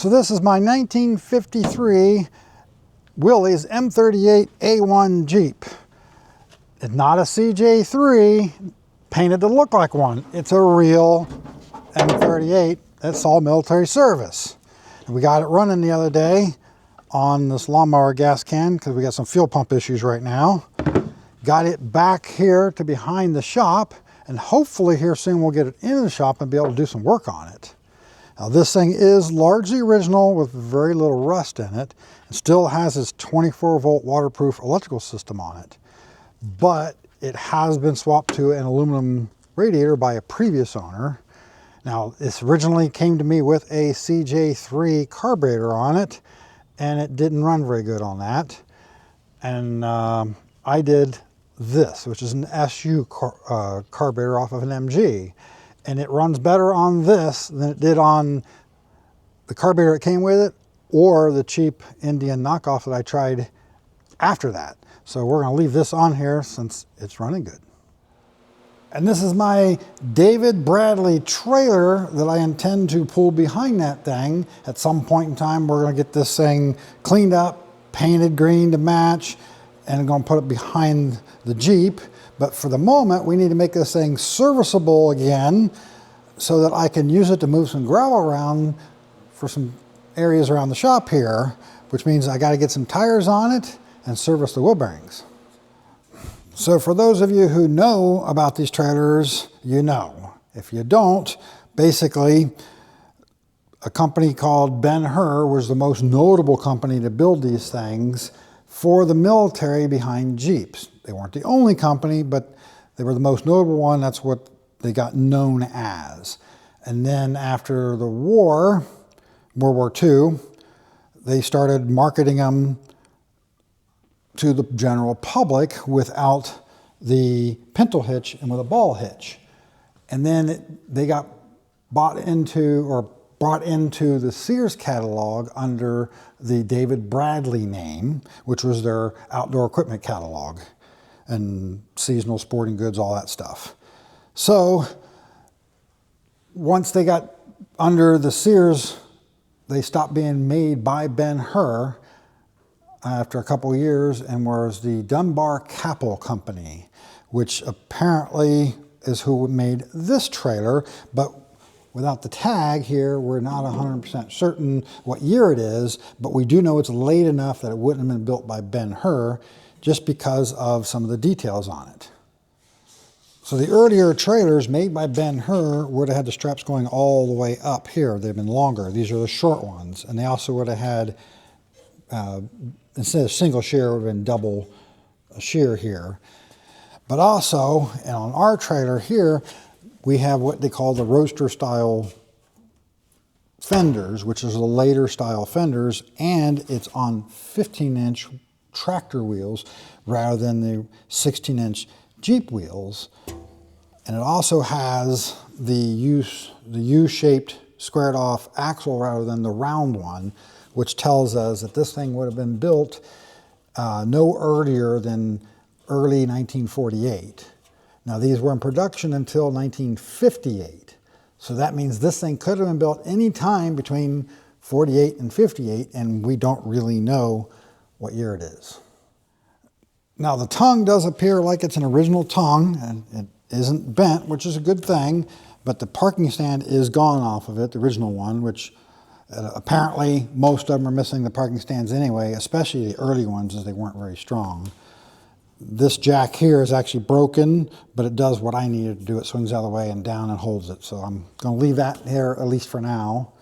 So this is my 1953 Willys M38A1 Jeep. It's not a CJ3 painted to look like one. It's a real M38 that saw military service. And we got it running the other day on this lawnmower gas can because we got some fuel pump issues right now. Got it back here to behind the shop, and hopefully here soon we'll get it into the shop and be able to do some work on it. Now this thing is largely original with very little rust in it. It still has its 24-volt waterproof electrical system on it, but it has been swapped to an aluminum radiator by a previous owner. Now this originally came to me with a CJ3 carburetor on it, and it didn't run very good on that. And I did this, which is an SU carburetor off of an MG. And it runs better on this than it did on the carburetor that came with it or the cheap Indian knockoff that I tried after that. So we're going to leave this on here since it's running good. And this is my David Bradley trailer that I intend to pull behind that thing. At some point in time, we're going to get this thing cleaned up, painted green to match, and I'm going to put it behind the Jeep. But for the moment, we need to make this thing serviceable again so that I can use it to move some gravel around for some areas around the shop here, which means I got to get some tires on it and service the wheel bearings. So for those of you who know about these trailers, you know. If you don't, basically, a company called Ben Hur was the most notable company to build these things for the military behind Jeeps. They weren't the only company, but they were the most notable one. That's what they got known as. And then after the war, World War II, they started marketing them to the general public without the pintle hitch and with a ball hitch. And then they got bought into or brought into the Sears catalog under the David Bradley name, which was their outdoor equipment catalog and seasonal sporting goods, all that stuff. So once they got under the Sears, they stopped being made by Ben Hur after a couple of years and was the Dunbar Kapple company, which apparently is who made this trailer, but without the tag here, we're not 100% certain what year it is, but we do know it's late enough that it wouldn't have been built by Ben Hur just because of some of the details on it. So the earlier trailers made by Ben Hur would have had the straps going all the way up here. They've been longer. These are the short ones. And they also would have had, instead of single shear, it would have been double shear here. But also, and on our trailer here, we have what they call the roadster style fenders, which is the later style fenders, and it's on 15-inch tractor wheels rather than the 16-inch Jeep wheels. And it also has the U-shaped squared off axle rather than the round one, which tells us that this thing would have been built no earlier than early 1948. Now these were in production until 1958. So that means this thing could have been built any time between 48 and 58, and we don't really know what year it is. Now the tongue does appear like it's an original tongue, and it isn't bent, which is a good thing, but the parking stand is gone off of it, the original one, which apparently most of them are missing the parking stands anyway, especially the early ones as they weren't very strong. This jack here is actually broken, but it does what I needed to do. It swings out of the way and down and holds it. So I'm going to leave that here, at least for now.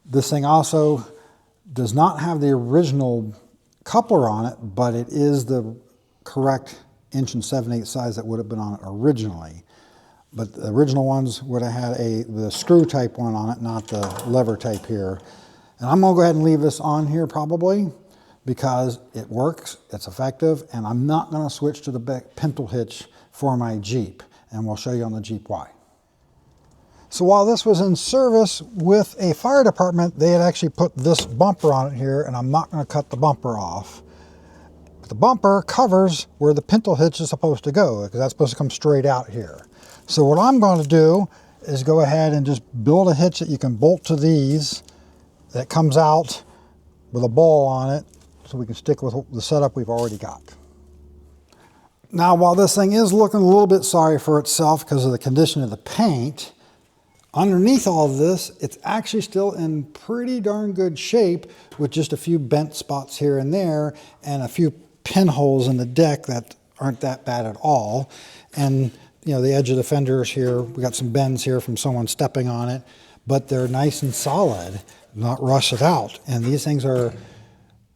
This thing also does not have the original coupler on it, but it is the correct 1 7/8 size that would have been on it originally. But the original ones would have had the screw type one on it, not the lever type here. And I'm going to go ahead and leave this on here probably, because it works, it's effective, and I'm not going to switch to the pintle hitch for my Jeep, and we'll show you on the Jeep why. So while this was in service with a fire department, they had actually put this bumper on it here, and I'm not going to cut the bumper off. But the bumper covers where the pintle hitch is supposed to go, because that's supposed to come straight out here. So what I'm going to do is go ahead and just build a hitch that you can bolt to these that comes out with a ball on it so we can stick with the setup we've already got. Now, while this thing is looking a little bit sorry for itself because of the condition of the paint, underneath all of this, it's actually still in pretty darn good shape with just a few bent spots here and there and a few pinholes in the deck that aren't that bad at all. And you know, the edge of the fenders here, we got some bends here from someone stepping on it, but they're nice and solid, not rusted out. And these things are,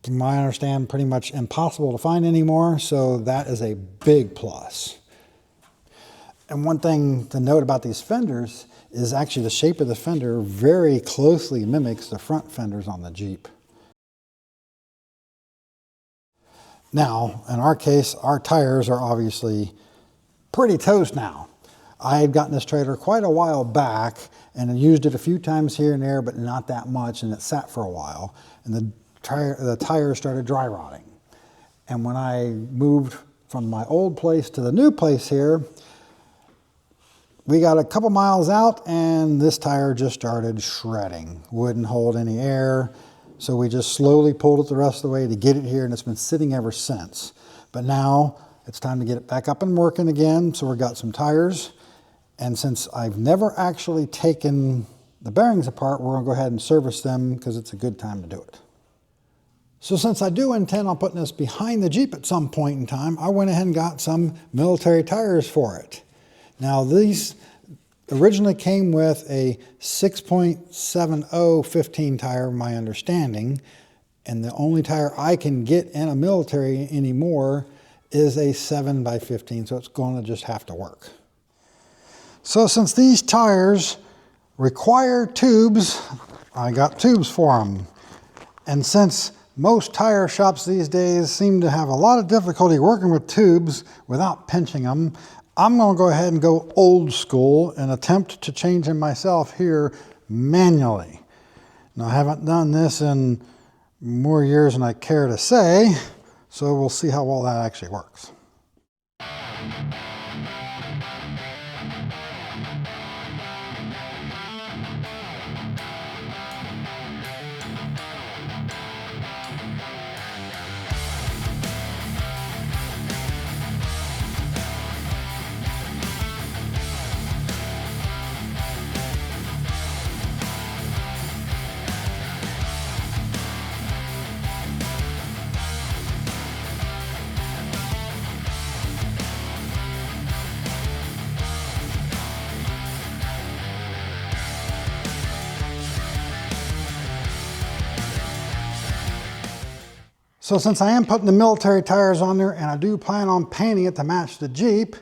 from my understanding, pretty much impossible to find anymore, so that is a big plus. And one thing to note about these fenders is actually the shape of the fender very closely mimics the front fenders on the Jeep. Now, in our case, our tires are obviously pretty toast now. I had gotten this trailer quite a while back and used it a few times here and there, but not that much, and it sat for a while. And the tires started dry rotting. And when I moved from my old place to the new place here, we got a couple miles out and this tire just started shredding. Wouldn't hold any air. So we just slowly pulled it the rest of the way to get it here, and it's been sitting ever since. But now it's time to get it back up and working again. So we've got some tires. And since I've never actually taken the bearings apart, we're gonna go ahead and service them because it's a good time to do it. So since I do intend on putting this behind the Jeep at some point in time, I went ahead and got some military tires for it. Now these originally came with a 6.70 15 tire, my understanding, and the only tire I can get in a military anymore is a 7x15, so it's going to just have to work. So since these tires require tubes, I got tubes for them. And since most tire shops these days seem to have a lot of difficulty working with tubes without pinching them, I'm going to go ahead and go old school and attempt to change them myself here manually. Now, I haven't done this in more years than I care to say, so we'll see how well that actually works. So since I am putting the military tires on there and I do plan on painting it to match the Jeep,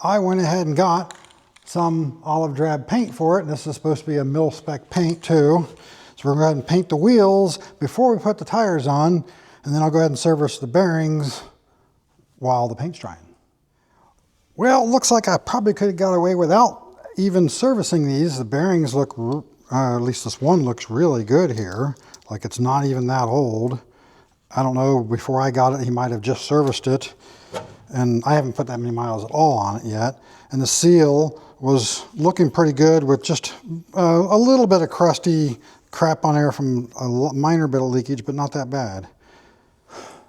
I went ahead and got some olive drab paint for it. And this is supposed to be a mil-spec paint too. So we're going to go ahead and paint the wheels before we put the tires on, and then I'll go ahead and service the bearings while the paint's drying. Well, it looks like I probably could have got away without even servicing these. The bearings look, at least this one looks really good here. Like it's not even that old. I don't know, before I got it, he might have just serviced it. And I haven't put that many miles at all on it yet. And the seal was looking pretty good with just a little bit of crusty crap on there from a minor bit of leakage, but not that bad.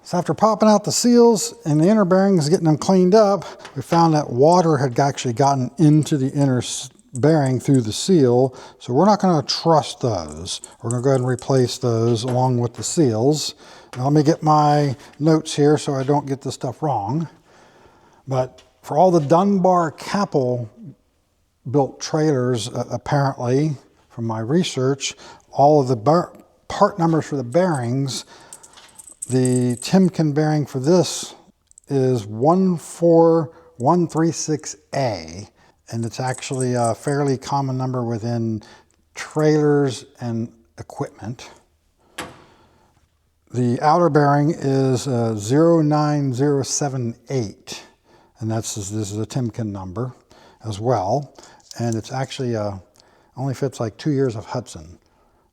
So after popping out the seals and the inner bearings, getting them cleaned up, we found that water had actually gotten into the inner bearing through the seal. So we're not going to trust those. We're going to go ahead and replace those along with the seals. Now let me get my notes here so I don't get this stuff wrong. But for all the Dunbar Kapple built trailers, apparently, from my research, all of the part numbers for the bearings, the Timken bearing for this is 14136A, and it's actually a fairly common number within trailers and equipment. The outer bearing is 09078, and this is a Timken number as well, and it's actually only fits like 2 years of Hudson,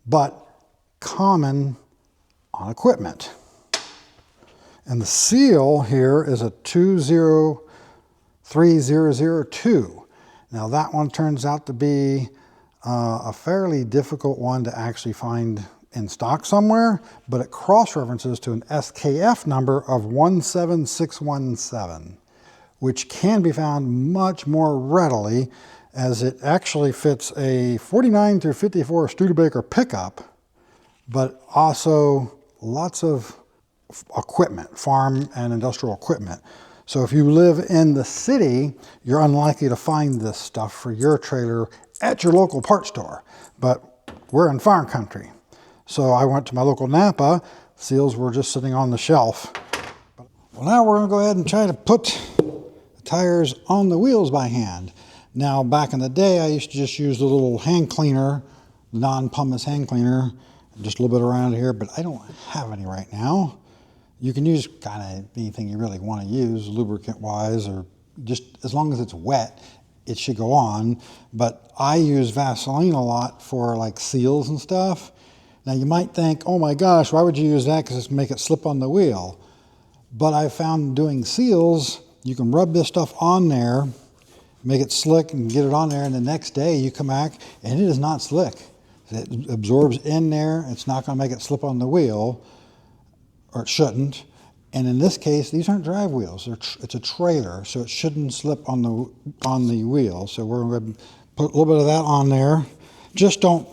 but common on equipment. And the seal here is a 203002. Now that one turns out to be a fairly difficult one to actually find in stock somewhere, but it cross-references to an SKF number of 17617, which can be found much more readily, as it actually fits a 49 through 54 Studebaker pickup, but also lots of equipment, farm and industrial equipment. So if you live in the city, you're unlikely to find this stuff for your trailer at your local parts store, but we're in farm country. So I went to my local Napa, seals were just sitting on the shelf. Well, now we're gonna go ahead and try to put the tires on the wheels by hand. Now, back in the day, I used to just use the little hand cleaner, non-pumice hand cleaner, just a little bit around here, but I don't have any right now. You can use kind of anything you really want to use, lubricant-wise, or just as long as it's wet, it should go on. But I use Vaseline a lot for like seals and stuff. Now, you might think, oh my gosh, why would you use that? Because it's make it slip on the wheel. But I found doing seals, you can rub this stuff on there, make it slick and get it on there, and the next day you come back and it is not slick. It absorbs in there, it's not going to make it slip on the wheel, or it shouldn't. And in this case, these aren't drive wheels, it's a trailer, so it shouldn't slip on the wheel. So we're going to put a little bit of that on there. Just don't,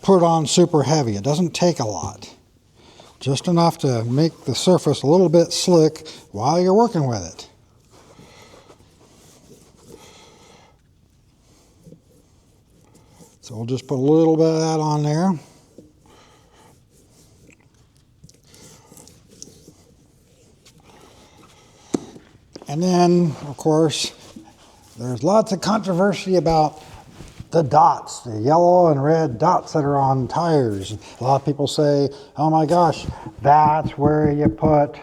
put it on super heavy. It doesn't take a lot. Just enough to make the surface a little bit slick while you're working with it. So we'll just put a little bit of that on there. And then, of course, there's lots of controversy about the dots, the yellow and red dots that are on tires. A lot of people say, oh my gosh, that's where you put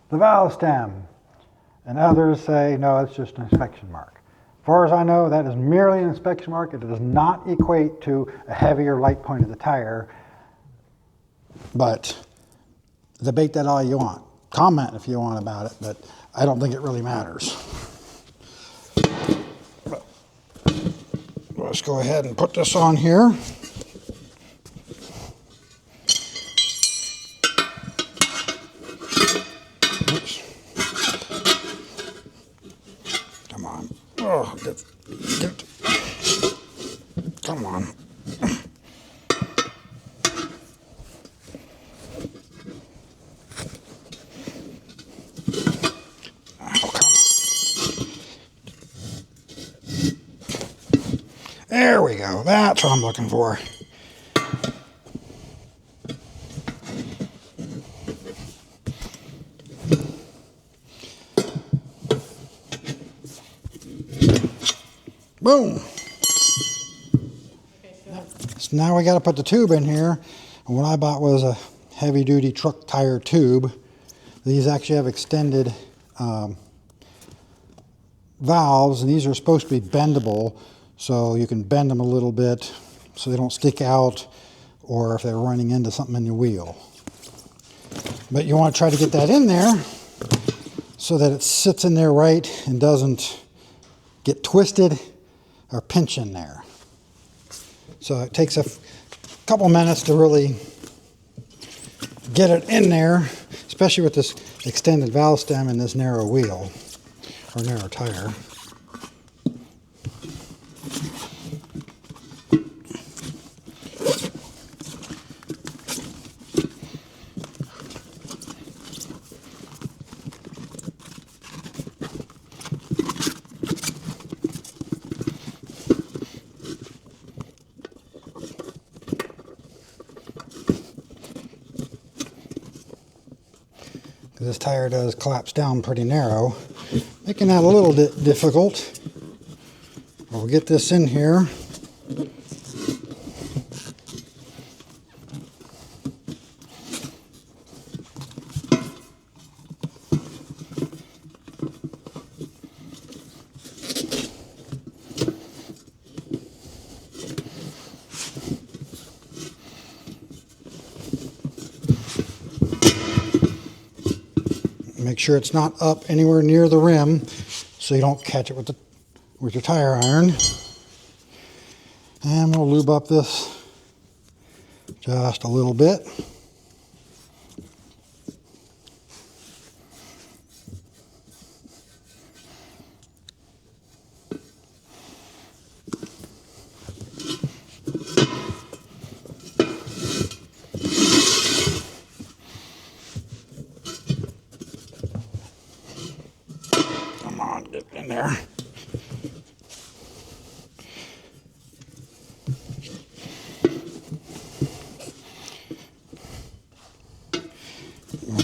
the valve stem. And others say, no, it's just an inspection mark. As far as I know, that is merely an inspection mark. It does not equate to a heavy or light point of the tire. But debate that all you want. Comment if you want about it, but I don't think it really matters. But let's go ahead and put this on here. Oops. Come on. Oh, get. Come on. There we go. That's what I'm looking for. Boom. So now we got to put the tube in here. And what I bought was a heavy-duty truck tire tube. These actually have extended valves, and these are supposed to be bendable. So you can bend them a little bit so they don't stick out, or if they're running into something in your wheel. But you want to try to get that in there so that it sits in there right and doesn't get twisted or pinch in there. So it takes a couple minutes to really get it in there, especially with this extended valve stem and this narrow wheel or narrow tire. This tire does collapse down pretty narrow, making that a little bit difficult. We'll get this in here. Make sure it's not up anywhere near the rim so you don't catch it with your tire iron. And we'll lube up this Just a little bit. Come on, get in there.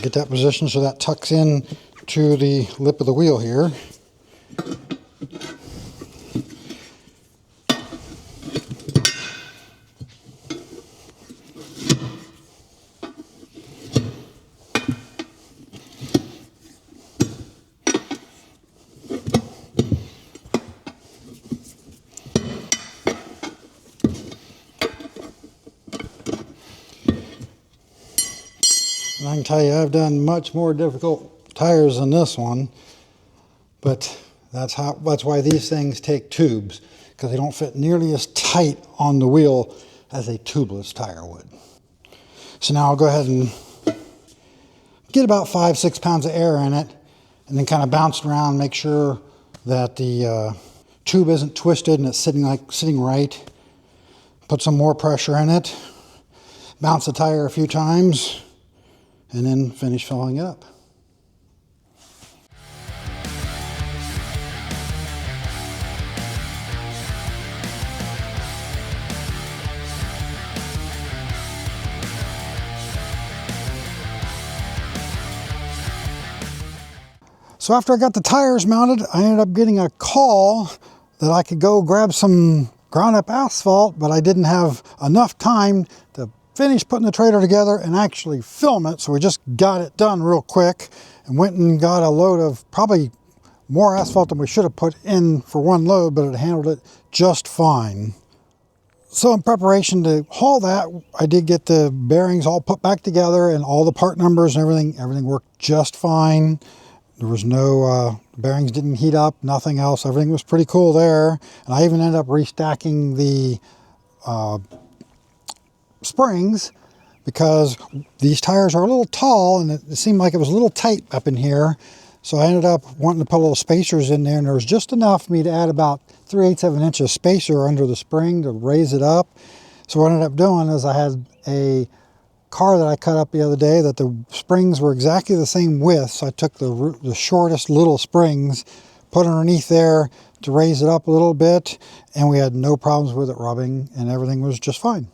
Get that position so that tucks in to the lip of the wheel here. And I can tell you, I've done much more difficult tires than this one, but that's why these things take tubes, because they don't fit nearly as tight on the wheel as a tubeless tire would. So now I'll go ahead and get about 5-6 pounds of air in it, and then kind of bounce it around, make sure that the tube isn't twisted and it's sitting right. Put some more pressure in it, bounce the tire a few times, and then finish filling it up. So after I got the tires mounted, I ended up getting a call that I could go grab some ground up asphalt, but I didn't have enough time to finish putting the trailer together and actually film it. So we just got it done real quick and went and got a load of probably more asphalt than we should have put in for one load, but it handled it just fine. So in preparation to haul that, I did get the bearings all put back together and all the part numbers and everything worked just fine. There was no, bearings didn't heat up, nothing else. Everything was pretty cool there. And I even ended up restacking the springs because these tires are a little tall and it seemed like it was a little tight up in here. So I ended up wanting to put little spacers in there, and there was just enough for me to add about 3/8 of an inch of spacer under the spring to raise it up. So what I ended up doing is I had a car that I cut up the other day that the springs were exactly the same width. So I took the shortest little springs, put underneath there to raise it up a little bit, and we had no problems with it rubbing, and everything was just fine.